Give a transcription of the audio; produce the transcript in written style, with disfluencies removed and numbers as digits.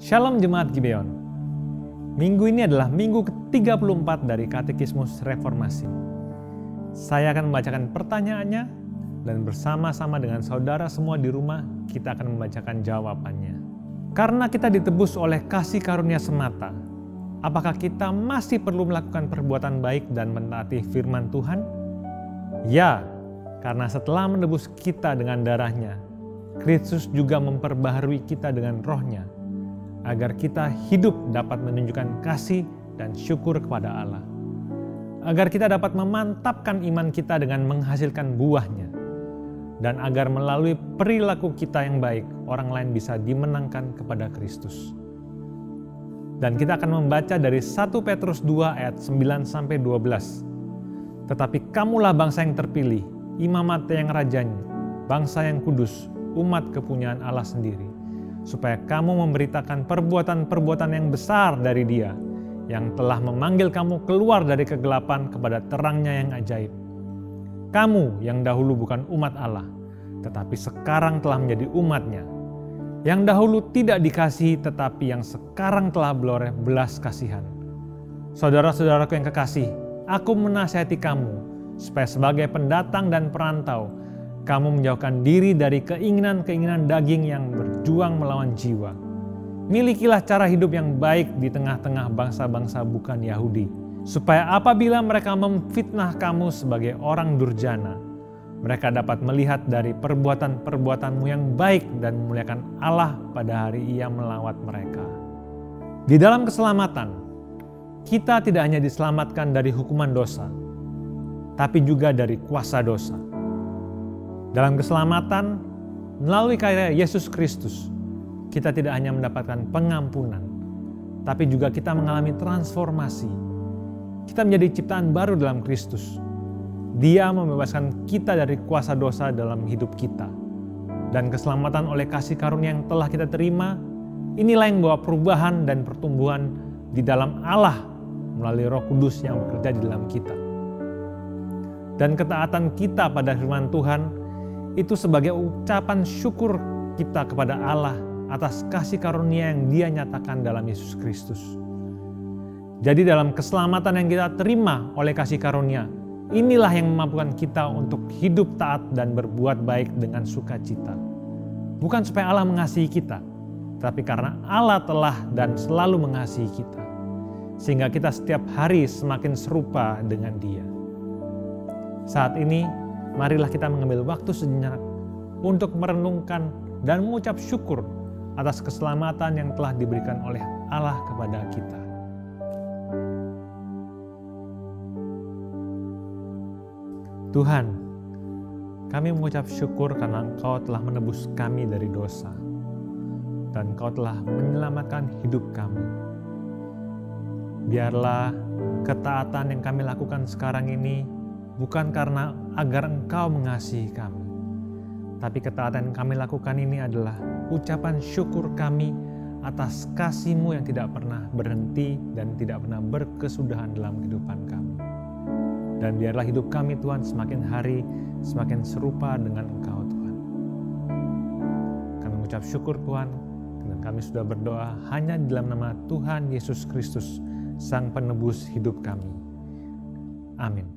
Shalom Jemaat Gibeon. Minggu ini adalah minggu ke-34 dari Katekismus Reformasi. Saya akan membacakan pertanyaannya dan bersama-sama dengan saudara semua di rumah kita akan membacakan jawabannya. Karena kita ditebus oleh kasih karunia semata, apakah kita masih perlu melakukan perbuatan baik dan mentaati firman Tuhan? Ya, karena setelah menebus kita dengan darahnya, Kristus juga memperbaharui kita dengan rohnya, agar kita hidup dapat menunjukkan kasih dan syukur kepada Allah. Agar kita dapat memantapkan iman kita dengan menghasilkan buahnya. Dan agar melalui perilaku kita yang baik, orang lain bisa dimenangkan kepada Kristus. Dan kita akan membaca dari 1 Petrus 2 ayat 9-12. Tetapi kamulah bangsa yang terpilih, imamat yang rajanya, bangsa yang kudus, umat kepunyaan Allah sendiri, supaya kamu memberitakan perbuatan-perbuatan yang besar dari Dia, yang telah memanggil kamu keluar dari kegelapan kepada terangnya yang ajaib. Kamu yang dahulu bukan umat Allah, tetapi sekarang telah menjadi umat-Nya. Yang dahulu tidak dikasihi, tetapi yang sekarang telah beroleh belas kasihan. Saudara-saudaraku yang kekasih, aku menasihati kamu, supaya sebagai pendatang dan perantau, kamu menjauhkan diri dari keinginan-keinginan daging yang berjuang melawan jiwa. Milikilah cara hidup yang baik di tengah-tengah bangsa-bangsa bukan Yahudi, supaya apabila mereka memfitnah kamu sebagai orang durjana, mereka dapat melihat dari perbuatan-perbuatanmu yang baik dan memuliakan Allah pada hari Ia melawat mereka. Di dalam keselamatan, kita tidak hanya diselamatkan dari hukuman dosa, tapi juga dari kuasa dosa. Dalam keselamatan, melalui karya Yesus Kristus, kita tidak hanya mendapatkan pengampunan, tapi juga kita mengalami transformasi. Kita menjadi ciptaan baru dalam Kristus. Dia membebaskan kita dari kuasa dosa dalam hidup kita. Dan keselamatan oleh kasih karunia yang telah kita terima, inilah yang membawa perubahan dan pertumbuhan di dalam Allah melalui Roh Kudus yang bekerja di dalam kita. Dan ketaatan kita pada firman Tuhan itu sebagai ucapan syukur kita kepada Allah atas kasih karunia yang Dia nyatakan dalam Yesus Kristus. Jadi dalam keselamatan yang kita terima oleh kasih karunia, inilah yang memampukan kita untuk hidup taat dan berbuat baik dengan sukacita. Bukan supaya Allah mengasihi kita, tapi karena Allah telah dan selalu mengasihi kita. Sehingga kita setiap hari semakin serupa dengan Dia. Saat ini, marilah kita mengambil waktu sejenak untuk merenungkan dan mengucap syukur atas keselamatan yang telah diberikan oleh Allah kepada kita. Tuhan, kami mengucap syukur karena Engkau telah menebus kami dari dosa dan Engkau telah menyelamatkan hidup kami. Biarlah ketaatan yang kami lakukan sekarang ini bukan karena agar Engkau mengasihi kami, tapi ketaatan yang kami lakukan ini adalah ucapan syukur kami atas kasih-Mu yang tidak pernah berhenti dan tidak pernah berkesudahan dalam kehidupan kami. Dan biarlah hidup kami Tuhan semakin hari semakin serupa dengan Engkau Tuhan. Kami mengucap syukur Tuhan, dan kami sudah berdoa hanya di dalam nama Tuhan Yesus Kristus, Sang Penebus hidup kami. Amin.